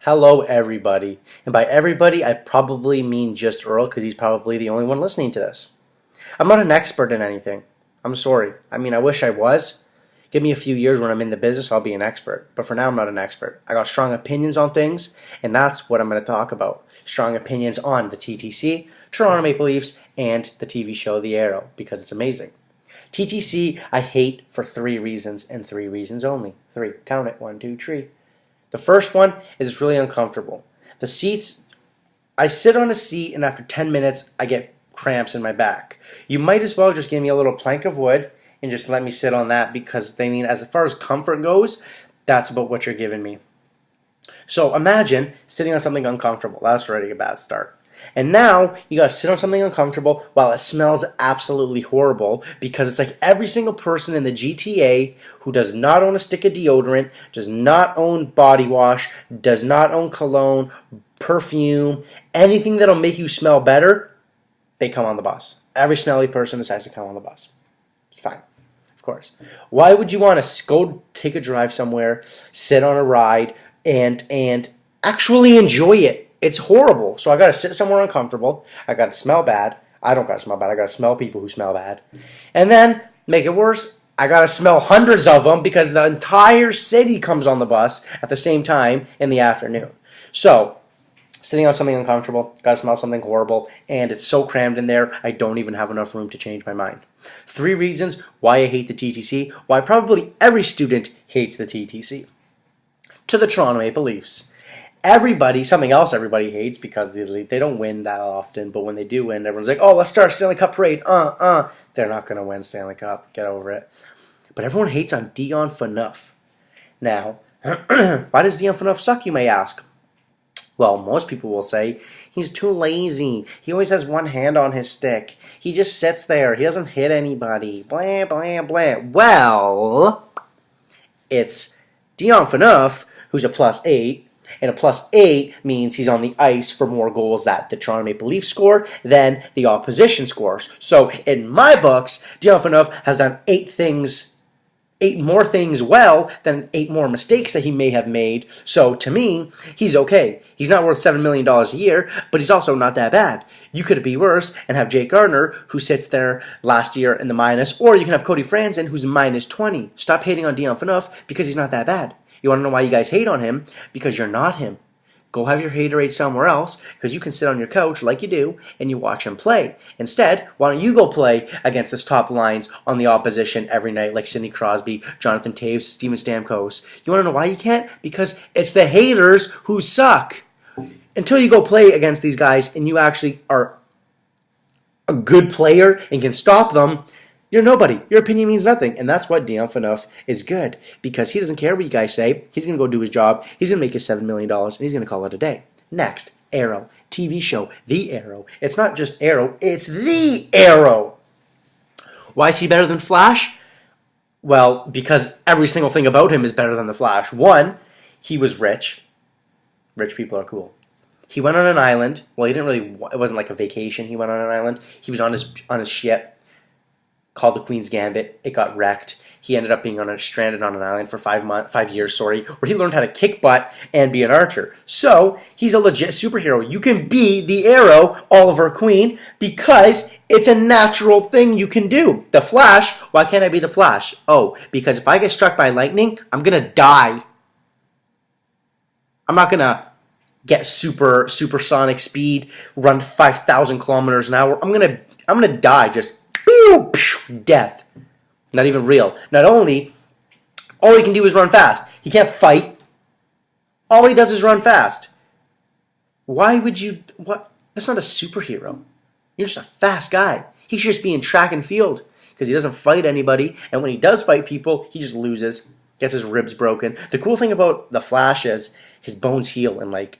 Hello, everybody. And by everybody, I probably mean just Earl because he's probably the only one listening to this. I'm not an expert in anything. I'm sorry. I wish I was. Give me a few years when I'm in the business, I'll be an expert. But for now, I'm not an expert. I got strong opinions on things, and that's what I'm going to talk about. Strong opinions on the TTC, Toronto Maple Leafs, and the TV show The Arrow because it's amazing. TTC, I hate for 3 reasons, and 3 reasons only. 3. Count it. 1, 2, 3. The first one is it's really uncomfortable. The seats, I sit on a seat and after 10 minutes I get cramps in my back. You might as well just give me a little plank of wood and just let me sit on that because as far as comfort goes, that's about what you're giving me. So imagine sitting on something uncomfortable. That's already a bad start. And now you gotta sit on something uncomfortable while it smells absolutely horrible because it's like every single person in the GTA who does not own a stick of deodorant, does not own body wash, does not own cologne, perfume, anything that'll make you smell better, they come on the bus. Every smelly person decides to come on the bus. Fine. Of course. Why would you want to go take a drive somewhere, sit on a ride, and actually enjoy it? It's horrible. So I got to sit somewhere uncomfortable. I got to smell bad. I don't got to smell bad. I got to smell people who smell bad. And then, make it worse, I got to smell hundreds of them because the entire city comes on the bus at the same time in the afternoon. So, sitting on something uncomfortable, got to smell something horrible, and it's so crammed in there, I don't even have enough room to change my mind. 3 reasons why I hate the TTC, why probably every student hates the TTC. To the Toronto Maple Leafs. Something else everybody hates because they don't win that often, but when they do win, everyone's like, oh, let's start Stanley Cup parade. They're not going to win Stanley Cup. Get over it. But everyone hates on Dion Phaneuf. Now, why does Dion Phaneuf suck, you may ask? Well, most people will say he's too lazy. He always has one hand on his stick. He just sits there. He doesn't hit anybody. Blah, blah, blah. Well, it's Dion Phaneuf, who's a +8. And a +8 means he's on the ice for more goals that the Toronto Maple Leafs score than the opposition scores. So in my books, Dion Phaneuf has done 8 more things well than 8 more mistakes that he may have made. So to me, he's okay. He's not worth $7 million a year, but he's also not that bad. You could be worse and have Jake Gardiner, who sits there last year in the minus, or you can have Cody Franson, who's -20. Stop hating on Dion Phaneuf because he's not that bad. You want to know why you guys hate on him? Because you're not him. Go have your haterade somewhere else because you can sit on your couch like you do and you watch him play. Instead, why don't you go play against his top lines on the opposition every night like Sidney Crosby, Jonathan Toews, Steven Stamkos? You want to know why you can't? Because it's the haters who suck. Until you go play against these guys and you actually are a good player and can stop them, you're nobody. Your opinion means nothing. And that's why Dion Phaneuf is good. Because he doesn't care what you guys say. He's going to go do his job. He's going to make his $7 million. And he's going to call it a day. Next, Arrow. TV show. The Arrow. It's not just Arrow. It's The Arrow. Why is he better than Flash? Well, because every single thing about him is better than the Flash. 1, he was rich. Rich people are cool. He went on an island. Well, it wasn't like a vacation. He went on an island. He was on his ship called the Queen's Gambit. It got wrecked. He ended up being stranded on an island for 5 years, where he learned how to kick butt and be an archer. So, he's a legit superhero. You can be the Arrow, Oliver Queen, because it's a natural thing you can do. The Flash, why can't I be the Flash? Oh, because if I get struck by lightning, I'm going to die. I'm not going to get supersonic speed, run 5,000 kilometers an hour. I'm going to die just death. Not even real. Not only, all he can do is run fast. He can't fight. All he does is run fast. Why would you... What? That's not a superhero. You're just a fast guy. He should just be in track and field because he doesn't fight anybody. And when he does fight people, he just loses. Gets his ribs broken. The cool thing about the Flash is his bones heal in like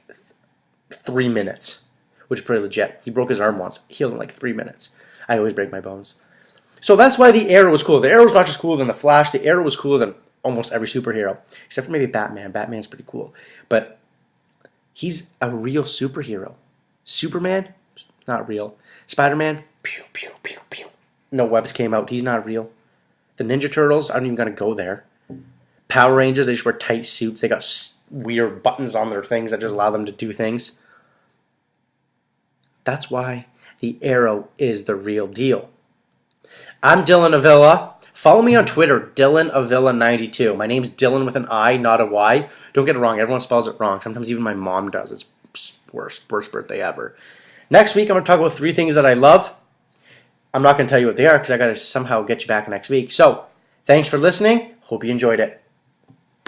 3 minutes, which is pretty legit. He broke his arm once. Healed in like 3 minutes. I always break my bones. So that's why the Arrow was cool. The Arrow's not just cooler than the Flash. The Arrow was cooler than almost every superhero. Except for maybe Batman. Batman's pretty cool. But he's a real superhero. Superman? Not real. Spider-Man? Pew, pew, pew, pew. No webs came out. He's not real. The Ninja Turtles? I'm not even going to go there. Power Rangers, they just wear tight suits. They got weird buttons on their things that just allow them to do things. That's why the Aero is the real deal. I'm Dylan Avila. Follow me on Twitter, Dylan Avila92. My name's Dylan with an I, not a Y. Don't get it wrong. Everyone spells it wrong. Sometimes even my mom does. It's worst birthday ever. Next week, I'm going to talk about 3 things that I love. I'm not going to tell you what they are because I got to somehow get you back next week. So, thanks for listening. Hope you enjoyed it.